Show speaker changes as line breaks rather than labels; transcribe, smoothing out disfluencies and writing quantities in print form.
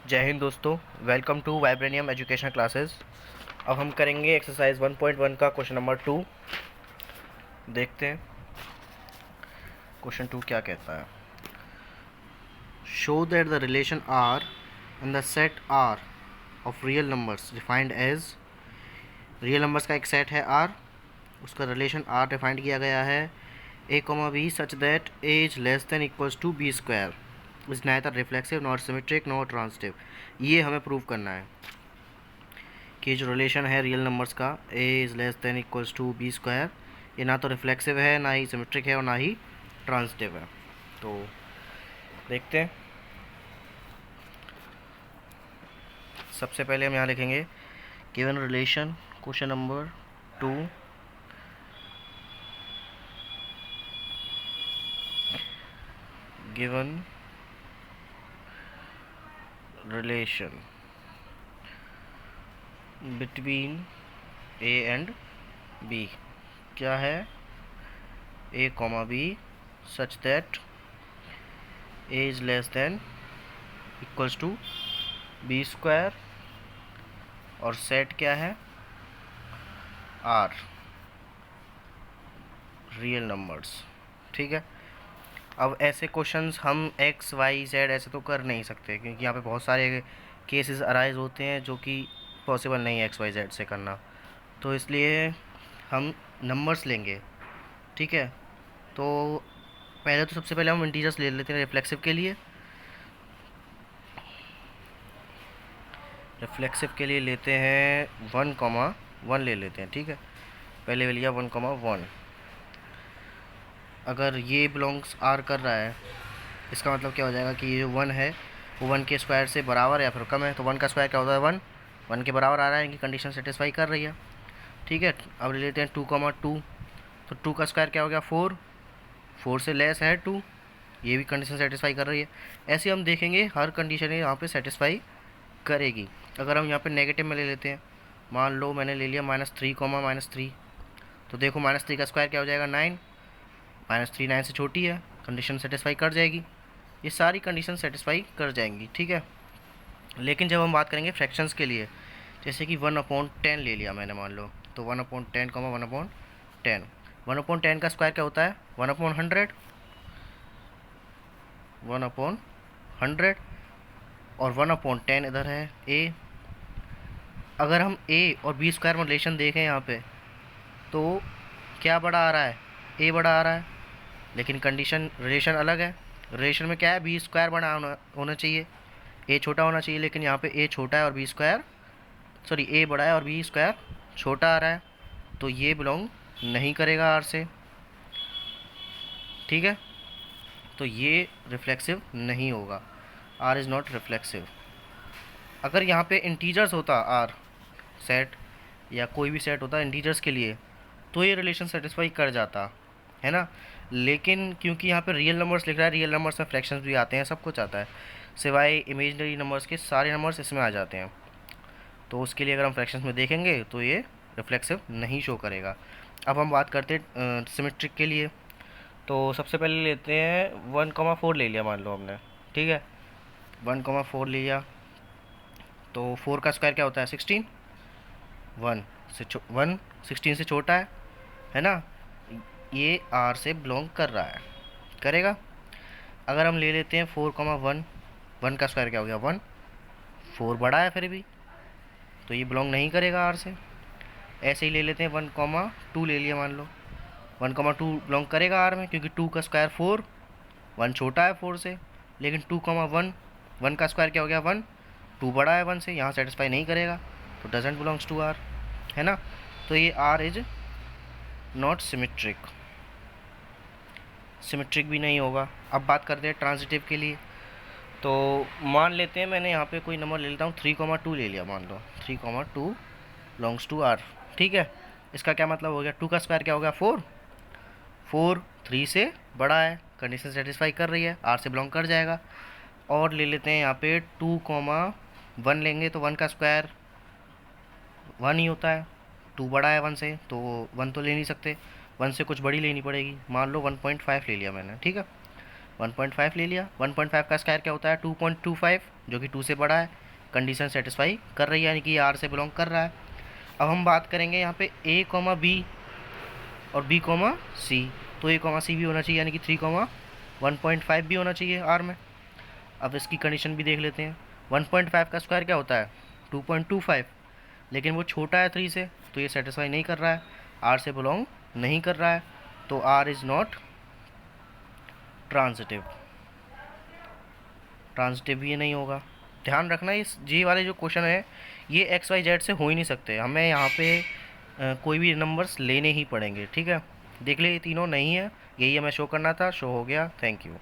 जय हिंद दोस्तों, welcome to Vibranium education classes. अब हम करेंगे एक्सरसाइज 1.1 का क्वेश्चन नंबर 2। देखते हैं क्वेश्चन 2 क्या कहता है। Show that the relation R and the set R of real numbers defined as. Real numbers का एक सेट है आर, उसका रिलेशन आर डिफाइंड किया गया है a comma b such that a is less than equals to B square is neither reflexive not symmetric not transitive. ये हमें prove करना है कि जो रिलेशन है रियल नंबर्स का a is less than equals to B square, ये ना तो रिफ्लेक्सिव है, ना ही सिमेट्रिक है और ना ही ट्रांजिटिव है। तो देखते हैं। सबसे पहले हम यहाँ लिखेंगे given relation question number 2 given relation between a and b। क्या है? a comma b such that a is less than equals to B square और सेट क्या है? R, real numbers. ठीक है। अब ऐसे क्वेश्चंस हम एक्स वाई जेड ऐसे तो कर नहीं सकते, क्योंकि यहाँ पे बहुत सारे केसेस अराइज होते हैं जो कि पॉसिबल नहीं है एक्स वाई जेड से करना। तो इसलिए हम नंबर्स लेंगे। ठीक है। तो पहले तो सबसे पहले हम इंटीजर्स ले लेते हैं रिफ्लेक्सिव के लिए। रिफ्लेक्सिव के लिए लेते हैं 1,1 ले लेते हैं। ठीक है। पहले ले लिया 1,1। अगर ये बिलोंग्स आर कर रहा है, इसका मतलब क्या हो जाएगा कि ये जो 1 है वो 1 के स्क्वायर से बराबर या फिर कम है। तो 1 का स्क्वायर क्या होता है? 1 के बराबर आ रहा है, इनकी कंडीशन सेटिस्फाई कर रही है। ठीक है। अब ले लेते हैं 2,2। तो 2 का स्क्वायर क्या हो गया? 4 से लेस है 2, ये भी कंडीशन सेटिस्फाई कर रही है। ऐसे हम देखेंगे हर कंडीशन यहाँ पे सेटिस्फाई करेगी। अगर हम यहाँ पे नेगेटिव में ले लेते हैं, मान लो मैंने ले लिया -3, तो देखो -3 का स्क्वायर क्या हो जाएगा? 9। -3 9 से छोटी है, कंडीशन सेटिस्फाई कर जाएगी। ये सारी कंडीशन सेटिस्फाई कर जाएंगी। ठीक है। लेकिन जब हम बात करेंगे फ्रैक्शंस के लिए, जैसे कि 1/10 ले लिया मैंने, मान लो, तो 1/10, 1/10, 1/10 का स्क्वायर क्या होता है? 1/100, 1/100 और 1/10 इधर है a। अगर हम a और b स्क्वायर में रिलेशन देखें यहाँ पे, तो क्या बड़ा आ रहा है? a बड़ा आ रहा है, लेकिन कंडीशन रिलेशन अलग है। रिलेशन में क्या है? बी स्क्वायर बड़ा होना चाहिए, a छोटा होना चाहिए, लेकिन यहाँ पे a छोटा है और a बड़ा है और b स्क्वायर छोटा आ रहा है। तो ये बिलोंग नहीं करेगा आर से। ठीक है। तो ये रिफ्लेक्सिव नहीं होगा, आर इज़ नॉट रिफ्लेक्सिव। अगर यहाँ पे इंटीजर्स होता आर सेट या कोई भी सेट होता इंटीजर्स के लिए, तो ये रिलेशन सेटिस्फाई कर जाता है ना। लेकिन क्योंकि यहाँ पे रियल नंबर्स लिख रहा है, रियल नंबर्स में फ्रैक्शंस भी आते हैं, सब कुछ आता है, सिवाय इमेजिनरी नंबर्स के सारे नंबर्स इसमें आ जाते हैं। तो उसके लिए अगर हम फ्रैक्शंस में देखेंगे तो ये रिफ्लेक्सिव नहीं शो करेगा। अब हम बात करते हैं सिमेट्रिक के लिए। तो सबसे पहले लेते हैं 1,4 ले लिया, मान लो हमने। ठीक है। 1,4 लिया, तो 4 का स्क्वायर क्या होता है? 16। 1 16 से छोटा है ना। ये आर से बिलोंग कर रहा है, करेगा। अगर हम ले लेते हैं 4,1, 1 का स्क्वायर क्या हो गया? 1, 4 बड़ा है फिर भी, तो ये बिलोंग नहीं करेगा आर से। ऐसे ही ले लेते हैं 1,2 ले लिया, मान लो 1,2 बिलोंग करेगा आर में, क्योंकि 2 का स्क्वायर 4, 1 छोटा है 4 से। लेकिन 2,1, 1 का स्क्वायर क्या हो गया? 1, 2 बड़ा है 1 से, यहाँ सेटिस्फाई नहीं करेगा, तो डजेंट बिलोंग्स टू आर, है ना। तो ये आर इज नॉट सिमेट्रिक भी नहीं होगा। अब बात करते हैं ट्रांजिटिव के लिए। तो मान लेते हैं मैंने यहाँ पे कोई नंबर ले लेता हूँ, 3,2 ले लिया, मान लो 3,2 बिलोंग्स टू आर। ठीक है। इसका क्या मतलब हो गया? 2 का स्क्वायर क्या हो गया? 4, 4 3 से बड़ा है, कंडीशन सेटिस्फाई कर रही है, आर से बिलोंग कर जाएगा। और ले लेते हैं यहाँ पे 2,1 लेंगे, तो 1 का स्क्वायर 1 ही होता है, 2 बड़ा है 1 से, तो 1 तो ले नहीं सकते, 1 से कुछ बड़ी लेनी पड़ेगी, मान लो 1.5 ले लिया मैंने। ठीक है। 1.5 ले लिया। 1.5 का स्क्वायर क्या होता है 2.25, जो कि 2 से बड़ा है। कंडीशन सेटिस्फाई कर रही है, यानी कि आर से बिलोंग कर रहा है। अब हम बात करेंगे यहाँ पे ए कॉमा बी और बी कॉमा सी। तो ए कॉमा सी भी होना चाहिए, यानी कि 3 कॉमा 1.5 भी होना चाहिए आर में। अब इसकी कंडीशन भी देख लेते हैं। 1.5 का स्क्वायर क्या होता है 2.25, लेकिन वो छोटा है 3 से, तो ये सेटिस्फाई नहीं कर रहा है, आर से बिलोंग नहीं कर रहा है, तो R is not transitive. Transitive ये नहीं होगा। ध्यान रखना इस जी वाले जो क्वेश्चन है ये एक्स वाई जेड से हो ही नहीं सकते, हमें यहाँ पे कोई भी नंबर्स लेने ही पड़ेंगे। ठीक है, देख ले ये तीनों नहीं है, यही हमें शो करना था, शो हो गया। Thank you.